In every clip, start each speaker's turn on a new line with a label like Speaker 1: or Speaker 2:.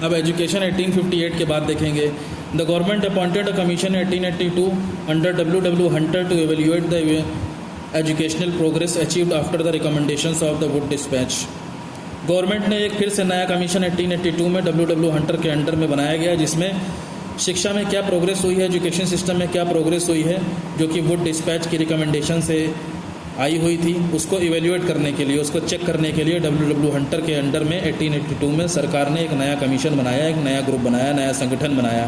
Speaker 1: अब एजुकेशन 1858 के बाद देखेंगे। The government appointed a commission 1882 under W Hunter to evaluate the educational progress achieved after the recommendations of the Wood dispatch. Government ने एक फिर से नया कमीशन 1882 में डब्ल्यू हंटर के अंडर में बनाया गया, जिसमें शिक्षा में क्या प्रोग्रेस हुई है, एजुकेशन सिस्टम में क्या प्रोग्रेस हुई है, जो कि वुड डिस्पैच की रिकमेंडेशन से आई हुई थी, उसको इवेल्यूएट करने के लिए, उसको चेक करने के लिए डब्ल्यू हंटर के अंडर में 1882 में सरकार ने एक नया कमीशन बनाया, एक नया ग्रुप बनाया, नया संगठन बनाया।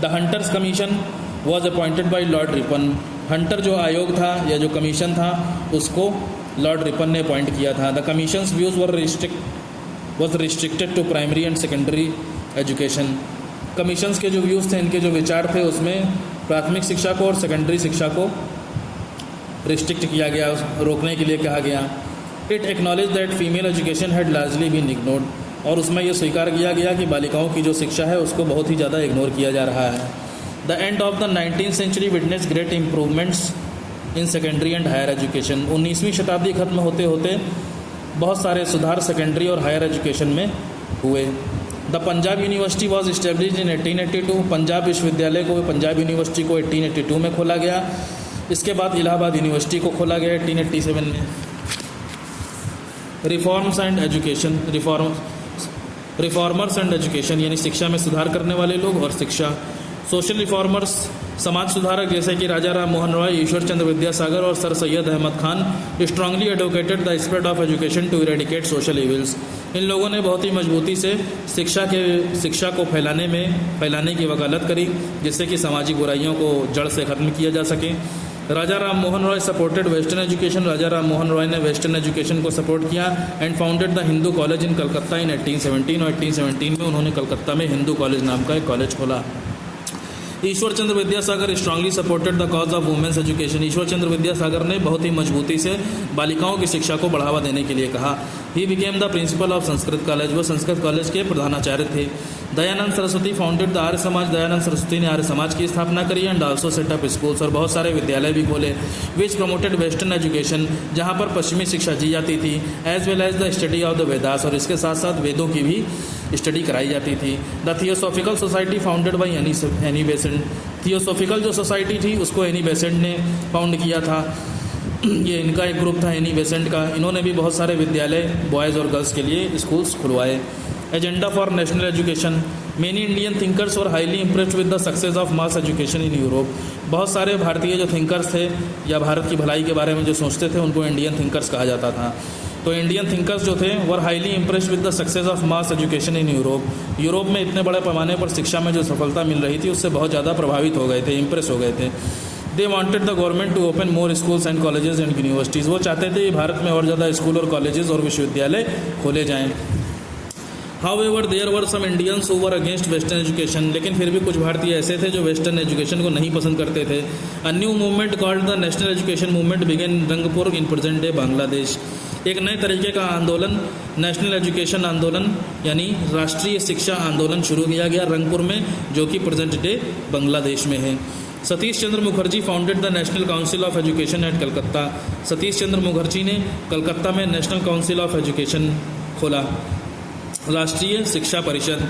Speaker 1: The hunters commission was appointed by Lord Ripon. Hunter जो आयोग था या जो कमीशन था उसको लॉर्ड रिपन ने अपॉइंट किया था। The commission's views was restricted to primary and secondary education. Commissions के जो व्यूज़ थे, इनके जो विचार थे, उसमें प्राथमिक शिक्षा को और सेकेंडरी शिक्षा को रिस्ट्रिक्ट किया गया, रोकने के लिए कहा गया। It acknowledge that female education had largely been ignored, और उसमें यह स्वीकार किया गया कि बालिकाओं की जो शिक्षा है उसको बहुत ही ज़्यादा इग्नोर किया जा रहा है। The end of the 19th century witness great improvements in secondary and higher education. 19वीं शताब्दी खत्म होते होते बहुत सारे सुधार सेकेंडरी और हायर एजुकेशन में हुए। The Punjab university was established in 1882। Punjab विश्वविद्यालय को, पंजाब यूनिवर्सिटी को 1882 में खोला गया। इसके बाद इलाहाबाद यूनिवर्सिटी को खोला गया 1887 में। Reforms and education, reformers and education यानी शिक्षा में सुधार करने वाले लोग और शिक्षा। सोशल रिफॉर्मर्स, समाज सुधारक जैसे कि राजा राम मोहन रॉय, ईश्वर चंद्र विद्यासागर और sir Syed Ahmed Khan strongly advocated the spread of education to eradicate social evils. इन लोगों ने बहुत ही मजबूती से शिक्षा को फैलाने की वकालत करी, जिससे कि सामाजिक बुराइयों को जड़ से ख़त्म किया जा सके। Raja Ram Mohan Roy supported western education. Raja Ram Mohan Roy ने वेस्टर्न एजुकेशन को सपोर्ट किया and founded the Hindu college in Calcutta in 1817। और 1817 में उन्होंने कलकत्ता में हिंदू कॉलेज नाम का एक कॉलेज खोला। Ishwar Chandra Vidyasagar strongly supported the cause of women's education. Ishwar Chandra Vidyasagar ने बहुत ही मजबूती से बालिकाओं की शिक्षा को बढ़ावा देने के लिए कहा। He became the principle of Sanskrit college. वो संस्कृत कॉलेज के प्रधानाचार्य थे। Dayanand Saraswati founded the Arya Samaj. दयानंद सरस्वती ने आर्य समाज की स्थापना करी and also set up schools, और बहुत सारे विद्यालय भी खोले। विच प्रमोटेड वेस्टर्न एजुकेशन, जहाँ पर पश्चिमी शिक्षा दी जाती थी, as well as the study of the Vedas, और इसके साथ साथ वेदों की भी स्टडी कराई जाती थी। The theosophical society founded by Annie Besant. Theosophical जो सोसाइटी थी उसको एनी बेसेंट ने फाउंड किया था। ये इनका एक ग्रुप था एनी बेसेंट का। इन्होंने भी बहुत सारे विद्यालय बॉयज़ और गर्ल्स के लिए स्कूल्स खुलवाए। Agenda for national education, many Indian thinkers were highly impressed with the success of mass education in Europe. बहुत सारे भारतीय जो थिंकर्स थे या भारत की भलाई के बारे में जो सोचते थे उनको इंडियन थिंकर्स कहा जाता था। तो इंडियन थिंकर्स जो थे वर highly impressed with the success of mass education in Europe. Europe में इतने बड़े पैमाने पर शिक्षा में जो सफलता मिल रही थी उससे बहुत ज़्यादा प्रभावित हो गए थे, इम्प्रेस हो गए थे। They wanted the government to open more schools and colleges and universities. वो चाहते थे भारत में और ज़्यादा स्कूल और कॉलेजेस और विश्वविद्यालय खोले जाएँ। However there were some Indians who were against western education, लेकिन फिर भी कुछ भारतीय ऐसे थे जो वेस्टर्न एजुकेशन को नहीं पसंद करते थे। A new movement called the national education movement began in Rangpur in present day Bangladesh. एक नए तरीके का आंदोलन, नेशनल एजुकेशन आंदोलन यानी राष्ट्रीय शिक्षा आंदोलन शुरू किया गया रंगपुर में, जो कि प्रेजेंट डे बांग्लादेश में है। Satish Chandra Mukherjee founded the national council of education at Calcutta. Satish Chandra Mukherjee ने कलकत्ता में नेशनल काउंसिल ऑफ एजुकेशन खोला, राष्ट्रीय शिक्षा परिषद।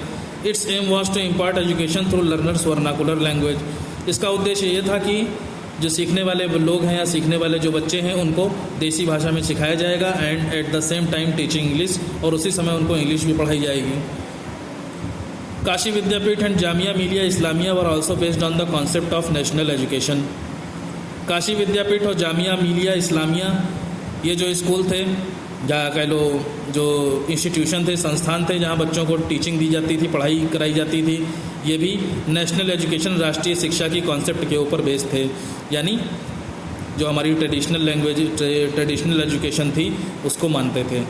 Speaker 1: Its aim was to impart education through learners vernacular language. इसका उद्देश्य ये था कि जो सीखने वाले लोग हैं या सीखने वाले जो बच्चे हैं उनको देसी भाषा में सिखाया जाएगा and at the same time teaching English, और उसी समय उनको इंग्लिश भी पढ़ाई जाएगी। काशी विद्यापीठ and Jamia Millia Islamia were also based on the concept of national education. Kashi Vidyapith और जामिया मिलिया इस्लामिया ये जो स्कूल थे या कह लो जो इंस्टीट्यूशन थे, संस्थान थे जहाँ बच्चों को टीचिंग दी जाती थी, पढ़ाई कराई जाती थी, ये भी नेशनल एजुकेशन राष्ट्रीय शिक्षा की कॉन्सेप्ट के ऊपर बेस्ड थे। यानी जो हमारी ट्रेडिशनल एजुकेशन थी उसको मानते थे।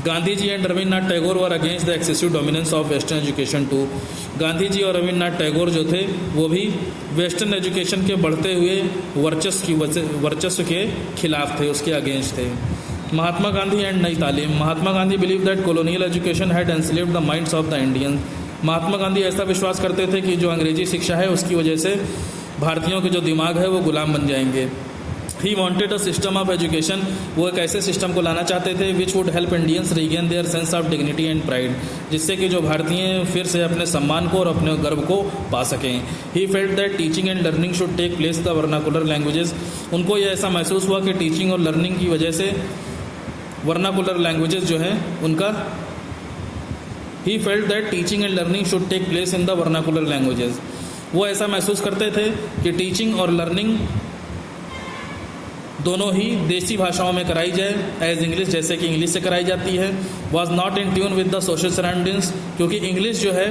Speaker 1: Gandhi ji and Rabindranath Tagore were against the excessive dominance of western education too. Gandhi ji और रविन्द्रनाथ टैगोर जो थे वो भी वेस्टर्न एजुकेशन के बढ़ते हुए वर्चस्व के खिलाफ थे, उसके अगेंस्ट थे। Mahatma Gandhi and Nai Talim. Mahatma Gandhi believe that colonial education had enslaved the minds of the Indians. Mahatma Gandhi ऐसा विश्वास करते थे कि जो अंग्रेजी शिक्षा है उसकी वजह से भारतीयों के जो दिमाग है वो गुलाम बन जाएंगे। He wanted a system of education, वो एक ऐसे सिस्टम को लाना चाहते थे which would help Indians regain their sense of dignity and pride, जिससे कि जो भारतीय फिर से अपने सम्मान को और अपने गर्व को पा सकें। He felt that teaching and learning should take place the vernacular languages, उनको ये ऐसा महसूस हुआ कि टीचिंग और लर्निंग की वजह से वर्नाकुलर लैंग्वेजेस जो हैं उनका, he felt that teaching and learning should take place in the vernacular languages, वो ऐसा महसूस करते थे कि टीचिंग और लर्निंग दोनों ही देसी भाषाओं में कराई जाए, एज इंग्लिश, जैसे कि इंग्लिश से कराई जाती है। Was not in tune with the social surroundings, क्योंकि इंग्लिश जो है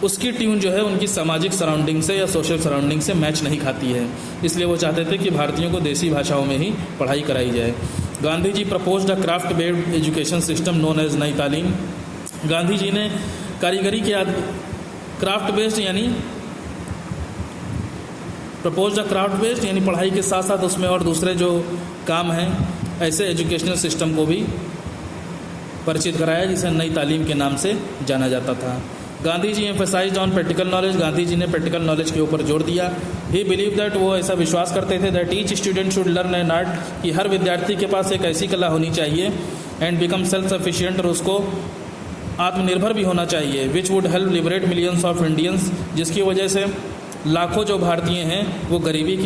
Speaker 1: उसकी ट्यून जो है उनकी सामाजिक सराउंडिंग से या सोशल सराउंडिंग से मैच नहीं खाती है, इसलिए वो चाहते थे कि भारतीयों को देसी भाषाओं में ही पढ़ाई कराई जाए। Gandhi ji proposed a craft based education system known as Nai Talim, Gandhi ji ने कारीगरी के क्राफ्ट बेस्ड यानी प्रपोज द क्राफ्ट बेस्ड यानी पढ़ाई के साथ साथ उसमें और दूसरे जो काम हैं ऐसे एजुकेशनल सिस्टम को भी परिचित कराया, जिसे नई तालीम के नाम से जाना जाता था। Gandhi ji emphasised on practical knowledge, Gandhi ji ने प्रैक्टिकल नॉलेज के ऊपर जोर दिया। ही बिलीव दैट, वो ऐसा विश्वास करते थे that each student should learn an art, कि हर विद्यार्थी के पास एक ऐसी कला होनी चाहिए, एंड बिकम सेल्फ सफिशिएंट, और उसको आत्मनिर्भर भी होना चाहिए, which would help liberate millions of Indians, जिसकी वजह से लाखों जो भारतीय हैं वो गरीबी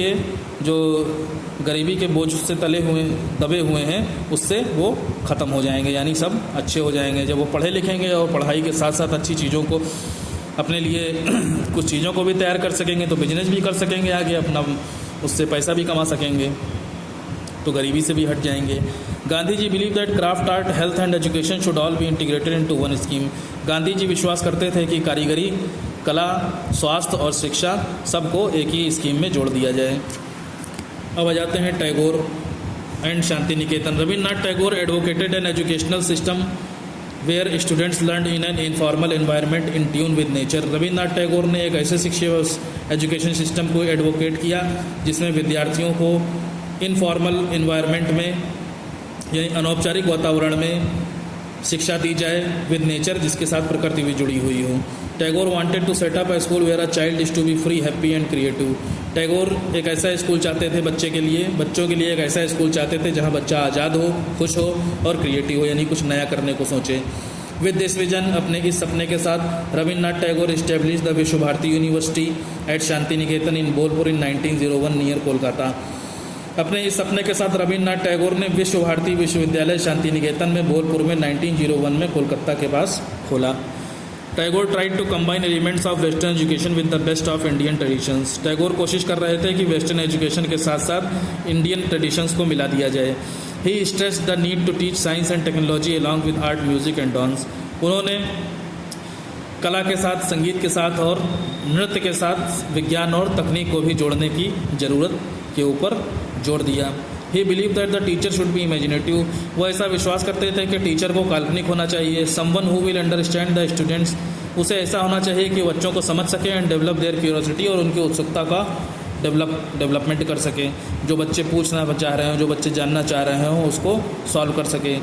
Speaker 1: के बोझ से दबे हुए हैं, उससे वो ख़त्म हो जाएंगे, यानी सब अच्छे हो जाएंगे। जब वो पढ़े लिखेंगे और पढ़ाई के साथ साथ अच्छी चीज़ों को अपने लिए कुछ चीज़ों को भी तैयार कर सकेंगे तो बिजनेस भी कर सकेंगे आगे, अपना उससे पैसा भी कमा सकेंगे, तो गरीबी से भी हट जाएंगे। Gandhi ji believe that craft, art, health and education should all be integrated into one scheme, Gandhi ji विश्वास करते थे कि कारीगरी, कला, स्वास्थ्य और शिक्षा सबको एक ही स्कीम में जोड़ दिया जाए। अब आ जाते हैं Tagore and Shantiniketan. Rabindranath Tagore advocated an educational system where students learn in an informal environment in tune with nature. Rabindranath Tagore ने एक ऐसे शिक्षा एजुकेशन सिस्टम को एडवोकेट किया जिसमें विद्यार्थियों को इनफॉर्मल एनवायरनमेंट में यानी अनौपचारिक वातावरण में शिक्षा दी जाए विद नेचर, जिसके साथ प्रकृति भी जुड़ी हुई हो। Tagore wanted to set up a school where a child is to be free, happy and creative. Tagore एक ऐसा स्कूल चाहते थे बच्चों के लिए एक ऐसा स्कूल चाहते थे जहां बच्चा आज़ाद हो, खुश हो और क्रिएटिव हो, यानी कुछ नया करने को सोचे। विद दिस विजन, अपने इस सपने के साथ रविन्द्रनाथ टैगोर इस्टेब्लिश द विश्व भारती यूनिवर्सिटी एट शांति निकेतन इन बोलपुर इन 1901 नियर कोलकाता। अपने इस सपने के साथ रविन्द्रनाथ टैगोर ने विश्व भारती विश्वविद्यालय शांति निकेतन में बोलपुर में 1901 में कोलकाता के पास खोला। Tagore tried to combine elements of western education with the best of Indian traditions. Tagore कोशिश कर रहे थे कि वेस्टर्न एजुकेशन के साथ साथ इंडियन ट्रेडिशंस को मिला दिया जाए। He stressed the need to teach science and technology along with art, music and dance. उन्होंने कला के साथ, संगीत के साथ और नृत्य के साथ विज्ञान और तकनीक को भी जोड़ने की ज़रूरत के ऊपर जोर दिया। ही believe that the teacher should be imaginative, वो ऐसा विश्वास करते थे कि टीचर को काल्पनिक होना चाहिए। Someone who will understand the students, उसे ऐसा होना चाहिए कि बच्चों को समझ सके एंड डेवलप देयर क्यूरियोसिटी, और उनकी उत्सुकता का डेवलपमेंट कर सके। जो बच्चे पूछना चाह रहे हों, जो बच्चे जानना चाह रहे हों, उसको सॉल्व कर सके।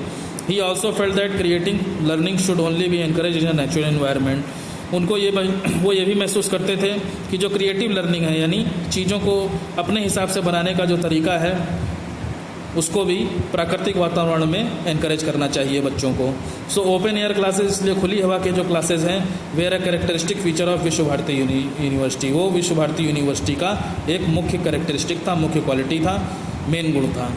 Speaker 1: He also felt that creating learning should only be encourage in a natural environment. वो ये भी महसूस करते थे कि जो क्रिएटिव लर्निंग है, यानी चीज़ों को अपने हिसाब से बनाने का जो तरीका है, उसको भी प्राकृतिक वातावरण में एनकरेज करना चाहिए बच्चों को। सो ओपन एयर क्लासेस, इसलिए खुली हवा के जो क्लासेस हैं, where a characteristic feature of Visva Bharati university, वो विश्व भारती यूनिवर्सिटी का एक मुख्य कैरेक्टरिस्टिक था, मुख्य क्वालिटी था, मेन गुण था।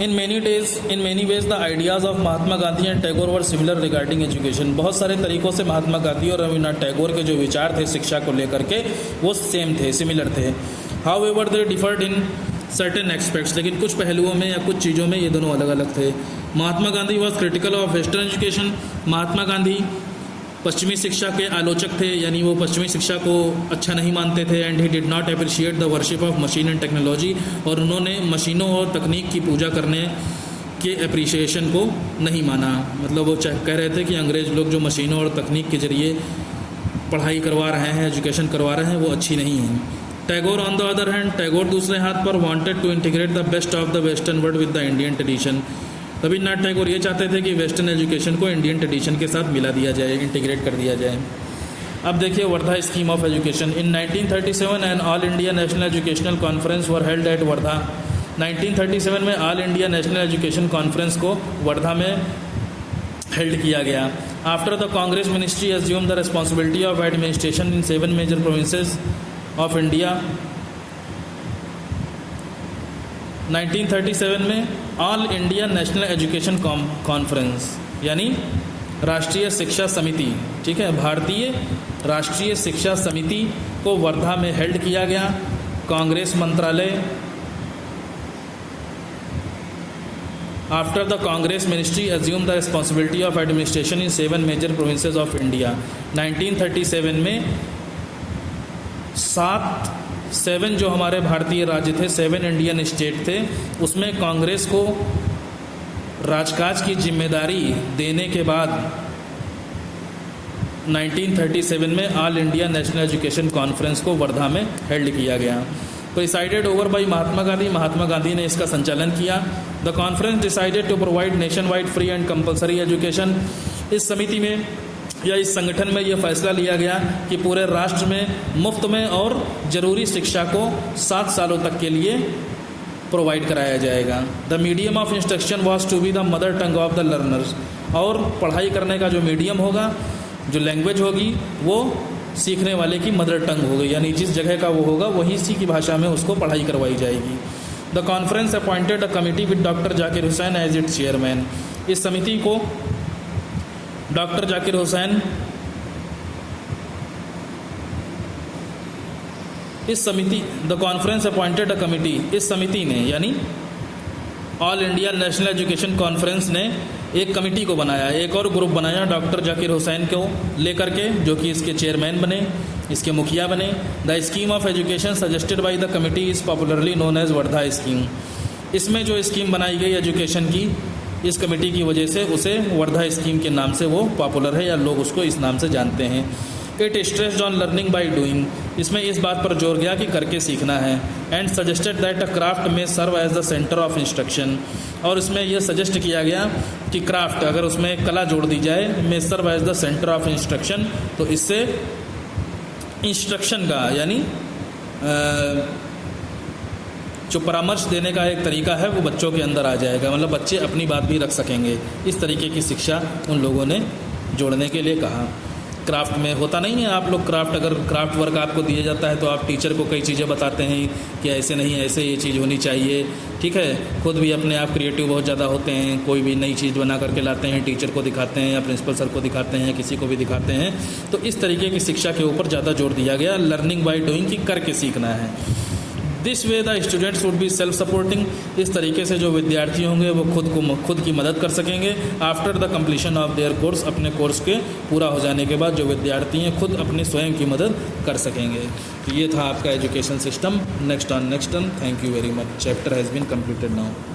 Speaker 1: In many ways the ideas of Mahatma Gandhi and Tagore were similar regarding education. बहुत सारे तरीकों से महात्मा गांधी और रविन्द्रनाथ टैगोर के जो विचार थे शिक्षा को लेकर के, वो सेम थे, सिमिलर थे। How ever they deferred in certain aspects, लेकिन कुछ पहलुओं में या कुछ चीज़ों में ये दोनों अलग अलग थे। Mahatma Gandhi was critical of western education, Mahatma Gandhi पश्चिमी शिक्षा के आलोचक थे, यानी वो पश्चिमी शिक्षा को अच्छा नहीं मानते थे। And he did not appreciate the worship of machine and technology, और उन्होंने मशीनों और तकनीक की पूजा करने के अप्रिशिएशन को नहीं माना। मतलब वो कह रहे थे कि अंग्रेज लोग जो मशीनों और तकनीक के जरिए पढ़ाई करवा रहे हैं, एजुकेशन करवा रहे हैं, वो अच्छी नहीं है। Tagore on the other hand, Tagore दूसरे हाथ पर wanted to integrate the best of the western world with the Indian tradition. Rabindranath Tagore ये चाहते थे कि वेस्टर्न एजुकेशन को इंडियन ट्रेडिशन के साथ मिला दिया जाए, इंटीग्रेट कर दिया जाए। अब देखिए Wardha scheme of education. In 1937 an all India national educational conference were held at Wardha. 1937 में all India national education conference को वर्धा में हेल्ड किया गया। After the Congress ministry assume the responsibility of administration in 7 major provinces of India. 1937 में all India national education conference यानी राष्ट्रीय शिक्षा समिति, ठीक है, भारतीय राष्ट्रीय शिक्षा समिति को वर्धा में हेल्ड किया गया। कांग्रेस मंत्रालय after the Congress ministry assume the responsibility of administration in 7 major provinces of India. 1937 में 7 जो हमारे भारतीय राज्य थे, 7 इंडियन स्टेट थे, उसमें कांग्रेस को राजकाज की जिम्मेदारी देने के बाद 1937 में all India national education conference को वर्धा में हेल्ड किया गया। Presided over by Mahatma Gandhi, Mahatma Gandhi ने इसका संचालन किया। The conference decided to provide nationwide free and compulsory education. इस समिति में या इस संगठन में यह फैसला लिया गया कि पूरे राष्ट्र में मुफ्त में और ज़रूरी शिक्षा को 7 सालों तक के लिए प्रोवाइड कराया जाएगा। The medium of instruction was to be the mother tongue of the learners. और पढ़ाई करने का जो मीडियम होगा, जो लैंग्वेज होगी, वो सीखने वाले की मदर टंग होगी, यानी जिस जगह का वो होगा वही सी की भाषा में उसको पढ़ाई करवाई जाएगी। The conference appointed a committee with doctor Zakir Hussain as its chairman. इस समिति को doctor Zakir Hussain the conference appointed a committee, इस समिति ने यानी all India national education conference ने एक कमिटी को बनाया, एक और ग्रुप बनाया डॉक्टर जाकिर हुसैन को लेकर के, जो कि इसके चेयरमैन बने, इसके मुखिया बने। The scheme of education suggested by the committee is popularly known as Wardha scheme. इसमें जो स्कीम बनाई गई एजुकेशन की, इस कमेटी की वजह से उसे वर्धा स्कीम के नाम से वो पॉपुलर है या लोग उसको इस नाम से जानते हैं। It stressed on learning by doing. इसमें इस बात पर जोर गया कि करके सीखना है। And suggested that a craft में serve as the centre of instruction. और इसमें यह सजेस्ट किया गया कि क्राफ्ट, अगर उसमें कला जोड़ दी जाए, में serve as the centre of instruction, तो इससे इंस्ट्रक्शन का यानी जो परामर्श देने का एक तरीका है वो बच्चों के अंदर आ जाएगा, मतलब बच्चे अपनी बात भी रख सकेंगे। इस तरीके की शिक्षा उन लोगों ने जोड़ने के लिए कहा। क्राफ्ट में होता नहीं है, आप लोग क्राफ्ट, अगर क्राफ्ट वर्क आपको दिया जाता है तो आप टीचर को कई चीज़ें बताते हैं कि ऐसे नहीं, ऐसे ये चीज़ होनी चाहिए, ठीक है। खुद भी अपने आप क्रिएटिव बहुत ज़्यादा होते हैं, कोई भी नई चीज़ बना करके लाते हैं, टीचर को दिखाते हैं या प्रिंसिपल सर को दिखाते हैं, किसी को भी दिखाते हैं। तो इस तरीके की शिक्षा के ऊपर ज़्यादा जोर दिया गया, लर्निंग बाय डूइंग, की करके सीखना है। This way the students would be self supporting. इस तरीके से जो विद्यार्थी होंगे वो खुद की मदद कर सकेंगे। After the completion of their course, अपने कोर्स के पूरा हो जाने के बाद जो विद्यार्थी हैं खुद अपनी स्वयं की मदद कर सकेंगे। तो ये था आपका education system. Next on thank you very much. Chapter has been completed now.